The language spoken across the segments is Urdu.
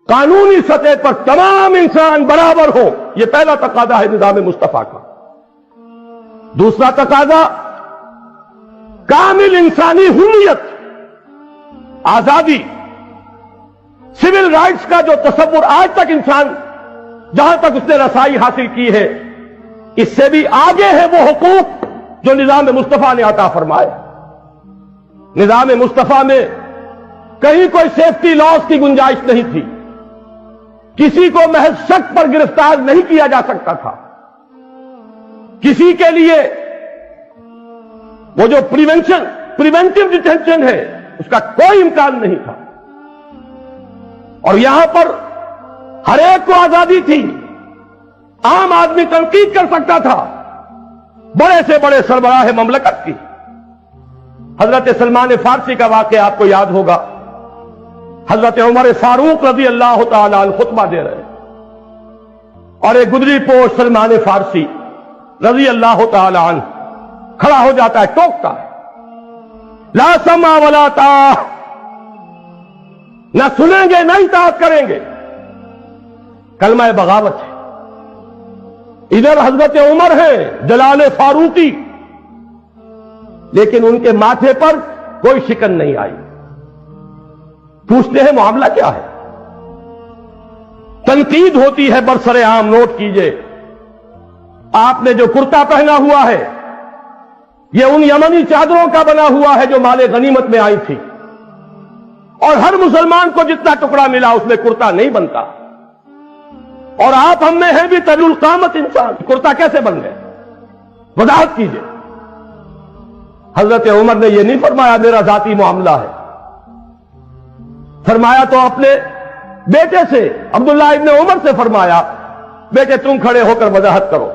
قانونی سطح پر تمام انسان برابر ہو، یہ پہلا تقاضا ہے نظام مصطفیٰ کا۔ دوسرا تقاضا کامل انسانی حریت، آزادی، سول رائٹس کا جو تصور آج تک انسان جہاں تک اس نے رسائی حاصل کی ہے، اس سے بھی آگے ہے وہ حقوق جو نظام مصطفیٰ نے عطا فرمائے۔ نظام مصطفیٰ میں کہیں کوئی سیفٹی لاس کی گنجائش نہیں تھی، کسی کو محض شک پر گرفتار نہیں کیا جا سکتا تھا، کسی کے لیے وہ جو پریونٹیو ڈیٹینشن ہے اس کا کوئی امکان نہیں تھا، اور یہاں پر ہر ایک کو آزادی تھی، عام آدمی تنقید کر سکتا تھا بڑے سے بڑے سربراہ مملکت کی۔ حضرت سلمان فارسی کا واقعہ آپ کو یاد ہوگا، حضرت عمر فاروق رضی اللہ تعالیٰ عنہ خطبہ دے رہے اور ایک گدری پوش سلمان فارسی رضی اللہ تعالیٰ عنہ کھڑا ہو جاتا ہے، ٹوکتا ہے، لا سمع ولا طاعہ، نہ سنیں گے نہ اطاعت کریں گے، کلمہ بغاوت ہے۔ ادھر حضرت عمر ہیں جلال فاروقی، لیکن ان کے ماتھے پر کوئی شکن نہیں آئی۔ پوچھتے ہیں معاملہ کیا ہے؟ تنقید ہوتی ہے برسر عام، نوٹ کیجئے، آپ نے جو کرتا پہنا ہوا ہے یہ ان یمنی چادروں کا بنا ہوا ہے جو مال غنیمت میں آئی تھی، اور ہر مسلمان کو جتنا ٹکڑا ملا اس میں کرتا نہیں بنتا، اور آپ ہم میں ہیں بھی طویل القامت انسان، کرتا کیسے بن گئے؟ وضاحت کیجئے۔ حضرت عمر نے یہ نہیں فرمایا میرا ذاتی معاملہ ہے، فرمایا تو اپنے بیٹے سے عبداللہ ابن عمر سے فرمایا، بیٹے تم کھڑے ہو کر وضاحت کرو۔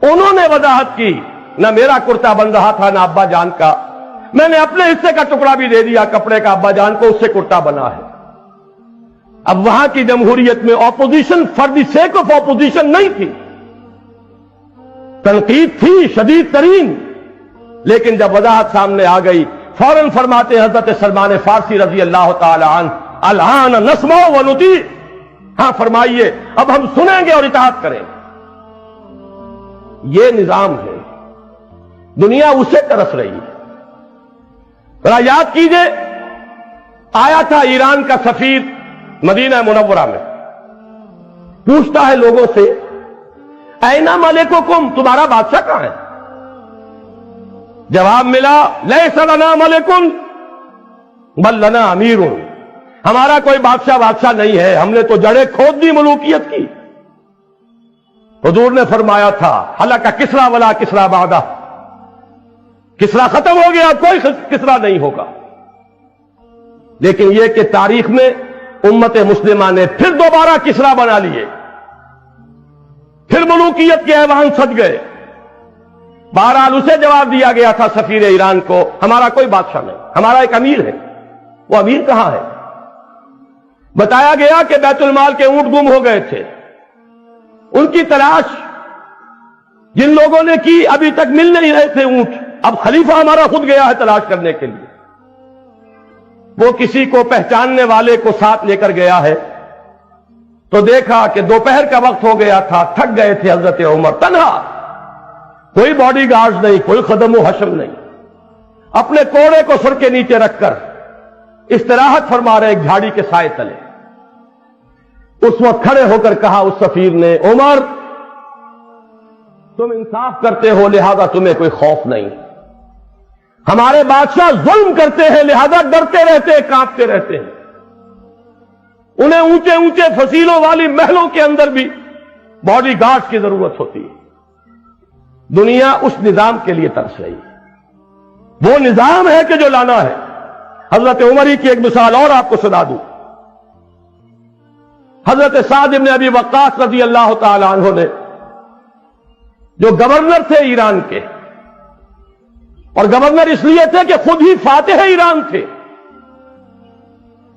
انہوں نے وضاحت کی، نہ میرا کرتا بن رہا تھا نہ ابا جان کا، میں نے اپنے حصے کا ٹکڑا بھی دے دیا کپڑے کا ابا جان کو، اس سے کرتا بنا ہے۔ اب وہاں کی جمہوریت میں opposition for the sake of opposition نہیں تھی، تنقید تھی شدید ترین، لیکن جب وضاحت سامنے آ گئی فوراً فرماتے حضرت سلمان فارسی رضی اللہ تعالی عنہ، الآن نسمع و نطیع، ہاں فرمائیے اب ہم سنیں گے اور اطاعت کریں گے۔ یہ نظام ہے، دنیا اسے ترس رہی ہے۔ ذرا یاد کیجئے، آیا تھا ایران کا سفیر مدینہ منورہ میں، پوچھتا ہے لوگوں سے این ملککم، تمہارا بادشاہ کہاں ہے؟ جواب ملا لیس لنا ملک بل لنا امیر، ہمارا کوئی بادشاہ نہیں ہے، ہم نے تو جڑیں کھود دی ملوکیت کی۔ حضور نے فرمایا تھا ہلک کسریٰ ولا کسریٰ بعدہ، کسریٰ ختم ہو گیا، کوئی کسریٰ نہیں ہوگا۔ لیکن یہ کہ تاریخ میں امت مسلمہ نے پھر دوبارہ کسریٰ بنا لیے، پھر ملوکیت کے ایوان سج گئے۔ بہرحال اسے جواب دیا گیا تھا سفیر ایران کو، ہمارا کوئی بادشاہ نہیں، ہمارا ایک امیر ہے۔ وہ امیر کہاں ہے؟ بتایا گیا کہ بیت المال کے اونٹ گم ہو گئے تھے، ان کی تلاش جن لوگوں نے کی ابھی تک مل نہیں رہے تھے اونٹ، اب خلیفہ ہمارا خود گیا ہے تلاش کرنے کے لیے۔ وہ کسی کو پہچاننے والے کو ساتھ لے کر گیا ہے تو دیکھا کہ دوپہر کا وقت ہو گیا تھا، تھک گئے تھے حضرت عمر، تنہا، کوئی باڈی گارڈز نہیں، کوئی خدم و حشم نہیں، اپنے کوڑے کو سر کے نیچے رکھ کر استراحت فرما رہے ایک جھاڑی کے سائے تلے۔ اس وقت کھڑے ہو کر کہا اس سفیر نے، عمر تم انصاف کرتے ہو لہذا تمہیں کوئی خوف نہیں، ہمارے بادشاہ ظلم کرتے ہیں لہذا ڈرتے رہتے ہیں، کانپتے رہتے ہیں، انہیں اونچے اونچے فصیلوں والی محلوں کے اندر بھی باڈی گارڈز کی ضرورت ہوتی ہے۔ دنیا اس نظام کے لیے ترس رہی ہے، وہ نظام ہے کہ جو لانا ہے۔ حضرت عمری کی ایک مثال اور آپ کو سنا دوں، حضرت سعد بن ابی وقاص رضی اللہ تعالی عنہ نے، جو گورنر تھے ایران کے، اور گورنر اس لیے تھے کہ خود ہی فاتح ایران تھے،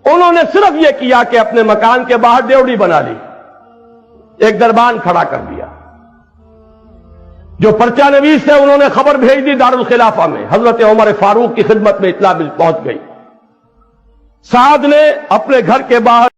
انہوں نے صرف یہ کیا کہ اپنے مکان کے باہر ڈیوڑی بنا لی، ایک دربان کھڑا کر دیا، جو پرچہ نویس ہے انہوں نے خبر بھیج دی دارالخلافہ میں، حضرت عمر فاروق کی خدمت میں اطلاع پہنچ گئی۔ سعد نے اپنے گھر کے باہر